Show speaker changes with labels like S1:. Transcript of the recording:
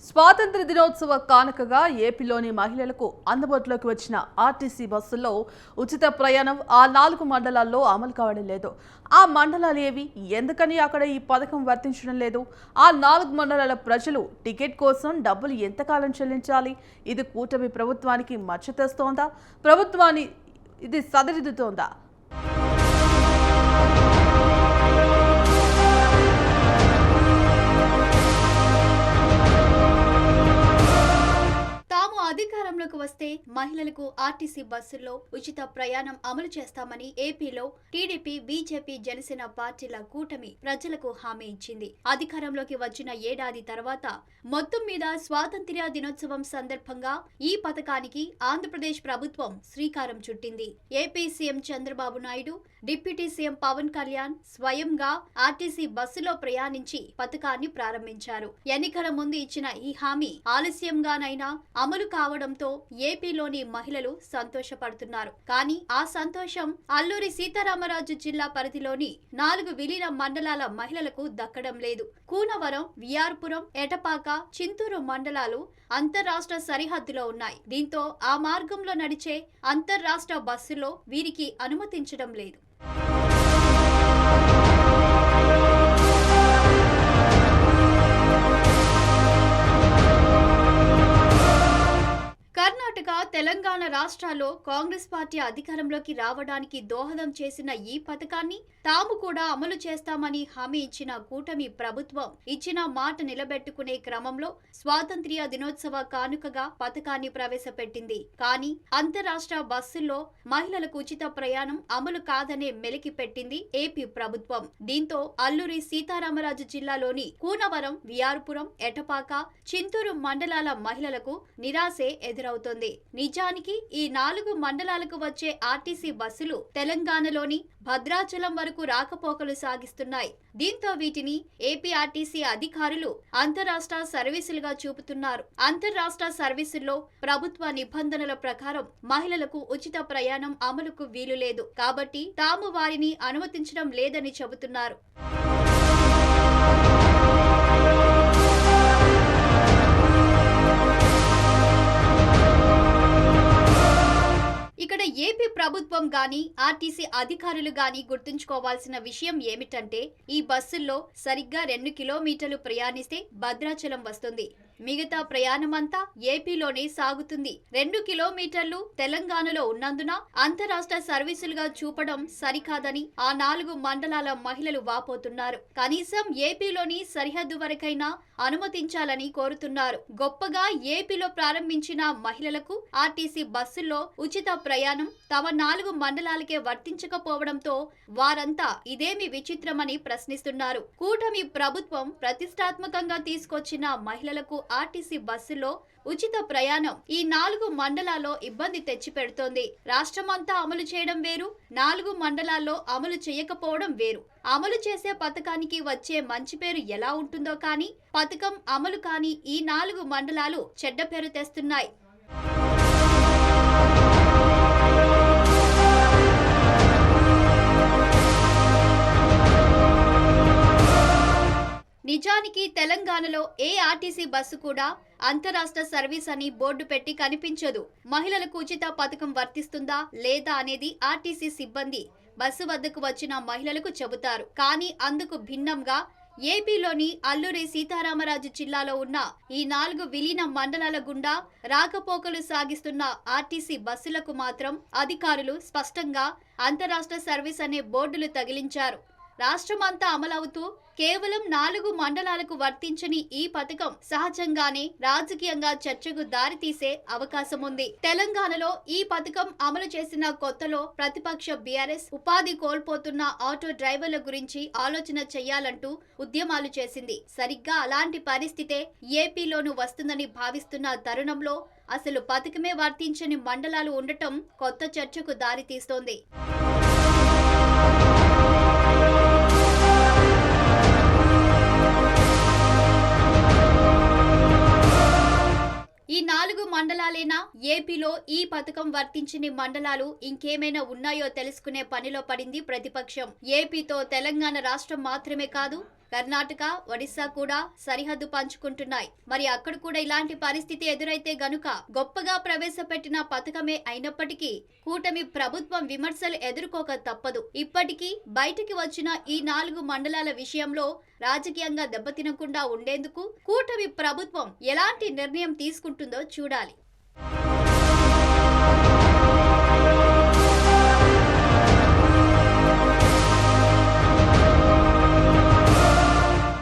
S1: స్వాతంత్ర దినోత్సవ కానుకగా ఏపీలోని మహిళలకు అందుబాటులోకి వచ్చిన ఆర్టీసీ బస్సుల్లో ఉచిత ప్రయాణం ఆ 4 మండలాల్లో అమలు కావడం లేదు. ఆ మండలాలు ఏవి, ఎందుకని అక్కడ ఈ పథకం వర్తించడం లేదు? ఆ 4 మండలాల ప్రజలు టికెట్ కోసం డబ్బులు ఎంతకాలం చెల్లించాలి? ఇది కూటమి ప్రభుత్వానికి మచ్చ తెస్తోందా? ప్రభుత్వాన్ని ఇది సరిదిద్దుతోందా?
S2: అధికారంలోకి వస్తే మహిళలకు ఆర్టీసీ బస్సుల్లో ఉచిత ప్రయాణం అమలు చేస్తామని ఏపీలో టీడీపీ, బీజేపీ, జనసేన పార్టీల కూటమి ప్రజలకు హామీ ఇచ్చింది. అధికారంలోకి వచ్చిన ఏడాది తర్వాత మొత్తం మీద స్వాతంత్ర్య దినోత్సవం సందర్భంగా ఈ పథకానికి ఆంధ్రప్రదేశ్ ప్రభుత్వం శ్రీకారం చుట్టింది. AP CM Chandrababu Naidu, deputy CM Pawan Kalyan స్వయంగా ఆర్టీసీ బస్సులో ప్రయాణించి పథకాన్ని ప్రారంభించారు. ఎన్నికల ముందు ఇచ్చిన ఈ హామీ ఆలస్యంగానైనా అమలు కావడంతో ఏపీలోని మహిళలు సంతోషపడుతున్నారు. కానీ ఆ సంతోషం అల్లూరి సీతారామరాజు జిల్లా పరిధిలోని 4 విలీన మండలాల మహిళలకు దక్కడం లేదు. కూనవరం, విఆర్పురం, ఎటపాక, చింతూరు మండలాలు అంతర్రాష్ట్ర సరిహద్దులో ఉన్నాయి. దీంతో ఆ మార్గంలో నడిచే అంతర్రాష్ట్ర బస్సులో వీరికి అనుమతించడం లేదు. కర్ణాటక, తెలంగాణ రాష్ట్రాల్లో కాంగ్రెస్ పార్టీ అధికారంలోకి రావడానికి దోహదం చేసిన ఈ పథకాన్ని తాము కూడా అమలు చేస్తామని హామీ ఇచ్చిన కూటమి ప్రభుత్వం ఇచ్చిన మాట నిలబెట్టుకునే క్రమంలో స్వాతంత్ర్య దినోత్సవ కానుకగా పథకాన్ని ప్రవేశపెట్టింది. కానీ అంతరాష్ట్ర బస్సుల్లో మహిళలకు ఉచిత ప్రయాణం అమలు కాదనే మెలికి పెట్టింది ఏపీ ప్రభుత్వం. దీంతో అల్లూరి సీతారామరాజు జిల్లాలోని కూనవరం, విఆర్పురం, ఎటపాక, చింతూరు మండలాల మహిళలకు నిరాశే ఎదురవుతోంది. నిజానికి ఈ 4 మండలాలకు వచ్చే ఆర్టీసీ బస్సులు తెలంగాణలోని భద్రాచలం వరకు రాకపోకలు సాగిస్తున్నాయి. దీంతో వీటిని ఏపీ ఆర్టీసీ అధికారులు అంతరాష్ట్ర సర్వీసులుగా చూపుతున్నారు. అంతరాష్ట్ర సర్వీసుల్లో ప్రభుత్వ నిబంధనల ప్రకారం మహిళలకు ఉచిత ప్రయాణం అమలుకు వీలు లేదు. కాబట్టి తాము వారిని అనుమతించడం లేదని చెబుతున్నారు. ఇక్కడ ఏపీ ప్రభుత్వం గాని ఆర్టీసీ అధికారులు గాని గుర్తుంచుకోవాల్సిన విషయం ఏమిటంటే ఈ బస్సుల్లో సరిగ్గా 2 కిలోమీటర్లు ప్రయాణిస్తే భద్రాచలం వస్తుంది. మిగతా ప్రయాణమంతా ఏపీలోనే సాగుతుంది. 2 కిలోమీటర్లు తెలంగాణలో ఉన్నందున అంతరాష్ట్ర సర్వీసులుగా చూపడం సరికాదని ఆ 4 మండలాల మహిళలు వాపోతున్నారు. కనీసం ఏపీలోని సరిహద్దు వరకైనా అనుమతించాలని కోరుతున్నారు. గొప్పగా ఏపీలో ప్రారంభించిన మహిళలకు ఆర్టీసీ బస్సుల్లో ఉచిత ప్రయాణం తమ 4 మండలాలకే వర్తించకపోవడంతో వారంతా ఇదేమి విచిత్రమని ప్రశ్నిస్తున్నారు. కూటమి ప్రభుత్వం ప్రతిష్టాత్మకంగా తీసుకొచ్చిన మహిళలకు ఆర్టీసీ బస్సులో ఉచిత ప్రయాణం ఈ 4 మండలాల్లో ఇబ్బంది తెచ్చిపెడుతోంది. రాష్ట్రమంతా అమలు చేయడం వేరు, 4 మండలాల్లో అమలు చేయకపోవడం వేరు. అమలు చేసే పథకానికి వచ్చే మంచి పేరు ఎలా ఉంటుందో కానీ పథకం అమలు కాని ఈ 4 మండలాలు చెడ్డ పేరు తెస్తున్నాయి. నిజానికి తెలంగాణలో ఏ ఆర్టీసీ బస్సు కూడా అంతరాష్ట్ర సర్వీస్ అని బోర్డు పెట్టి కనిపించదు. మహిళలకు ఉచిత పథకం వర్తిస్తుందా లేదా అనేది ఆర్టీసీ సిబ్బంది బస్సు వద్దకు వచ్చిన మహిళలకు చెబుతారు. కానీ అందుకు భిన్నంగా ఏపీలోని అల్లూరి సీతారామరాజు జిల్లాలో ఉన్న ఈ 4 విలీన మండలాల గుండా రాకపోకలు సాగిస్తున్న ఆర్టీసీ బస్సులకు మాత్రం అధికారులు స్పష్టంగా అంతరాష్ట్ర సర్వీస్ అనే బోర్డులు తగిలించారు. రాష్ట్రమంతా అమలవుతూ కేవలం 4 మండలాలకు వర్తించని ఈ పథకం సహజంగానే రాజకీయంగా చర్చకు దారితీసే అవకాశం ఉంది. తెలంగాణలో ఈ పథకం అమలు చేసిన కొత్తలో ప్రతిపక్ష బీఆర్ఎస్ ఉపాధి కోల్పోతున్న ఆటో డ్రైవర్ల గురించి ఆలోచన చెయ్యాలంటూ ఉద్యమాలు చేసింది. సరిగ్గా అలాంటి పరిస్థితే ఏపీలోనూ వస్తుందని భావిస్తున్న తరుణంలో అసలు పథకమే వర్తించని మండలాలు ఉండటం కొత్త చర్చకు దారితీస్తోంది. ఈ 4 మండలాలేనా ఏపీలో ఈ పథకం వర్తించని మండలాలు ఇంకేమైనా ఉన్నాయో తెలుసుకునే పనిలో పడింది ప్రతిపక్షం. ఏపీతో తెలంగాణ రాష్ట్రం మాత్రమే కాదు, కర్ణాటక, ఒడిశా కూడా సరిహద్దు పంచుకుంటున్నాయి. మరి అక్కడ కూడా ఇలాంటి పరిస్థితి ఎదురైతే గనుక గొప్పగా ప్రవేశపెట్టిన పథకమే అయినప్పటికీ కూటమి ప్రభుత్వం విమర్శలు ఎదుర్కోక తప్పదు. ఇప్పటికీ బయటికి వచ్చిన ఈ 4 మండలాల విషయంలో రాజకీయంగా దెబ్బతినకుండా ఉండేందుకు కూటమి ప్రభుత్వం ఎలాంటి నిర్ణయం తీసుకుంటుందో చూడాలి.